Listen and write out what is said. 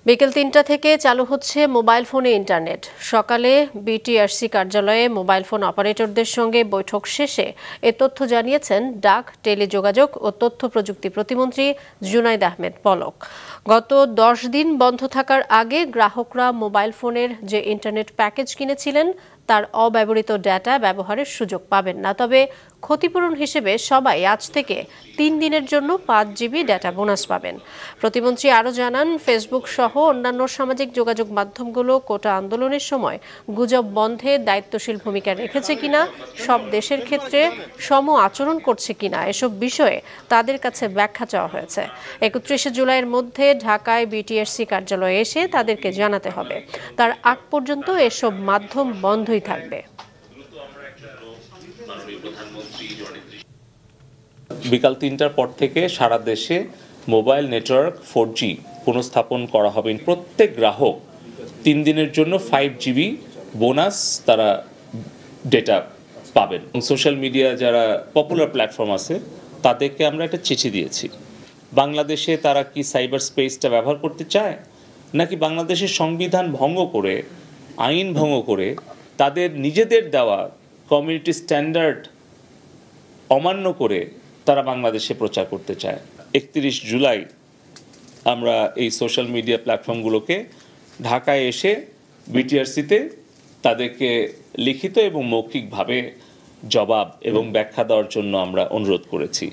বিকেল ৩টা থেকে চালু হচ্ছে মোবাইল ফোনে ইন্টারনেট। সকালে বিটিআরসি কার্যালয়ে মোবাইল ফোন অপারেটরদের সঙ্গে বৈঠক শেষে এ তথ্য জানিয়েছেন ডাক, টেলিযোগাযোগ ও তথ্য প্রযুক্তি প্রতিমন্ত্রী জুনাইদ আহমেদ পলক। গত ১০ দিন বন্ধ থাকার আগে গ্রাহকরা মোবাইল ফোনের যে ইন্টারনেট প্যাকেজ কিনেছিলেন তার অব্যবহৃত ডেটা ব্যবহারের সুযোগ পাবেন না। তবে ক্ষতিপূরণ হিসেবে সবাই আজ থেকে ৩ দিনের জন্য ৫ জিবি ডেটা বোনাস পাবেন। প্রতিমন্ত্রী আরও জানান, ফেসবুক সহ অন্যান্য সামাজিক যোগাযোগ মাধ্যমগুলো কোটা আন্দোলনের সময় গুজব বন্ধে দায়িত্বশীল ভূমিকা রেখেছে কিনা, সব দেশের ক্ষেত্রে সম আচরণ করছে কিনা, এসব বিষয়ে তাদের কাছে ব্যাখ্যা চাওয়া হয়েছে। ৩১ জুলাইয়ের মধ্যে ঢাকায় বিটিআরসি কার্যালয়ে এসে তাদেরকে জানাতে হবে। তার আগ পর্যন্ত এসব মাধ্যম বন্ধই থাকবে। বিকাল ৩টার পর থেকে সারা দেশে মোবাইল নেটওয়ার্ক 4G পুনঃস্থাপন করা হবে। প্রত্যেক গ্রাহক ৩ দিনের জন্য 5 জিবি বোনাস তারা ডেটা পাবেন। সোশ্যাল মিডিয়া যারা পপুলার প্ল্যাটফর্ম আছে তাদেরকে আমরা একটা চিঠি দিয়েছি। বাংলাদেশে তারা কি সাইবার স্পেসটা ব্যবহার করতে চায়, নাকি বাংলাদেশের সংবিধান ভঙ্গ করে, আইন ভঙ্গ করে তাদের নিজেদের দেওয়া কমিউনিটি স্ট্যান্ডার্ড অমান্য করে তারা বাংলাদেশে প্রচার করতে চায়। ৩১ জুলাই আমরা এই সোশ্যাল মিডিয়া প্ল্যাটফর্মগুলোকে ঢাকায় এসে বিটিআরসিতে তাদেরকে লিখিত এবং মৌখিকভাবে জবাব এবং ব্যাখ্যা দেওয়ার জন্য আমরা অনুরোধ করেছি।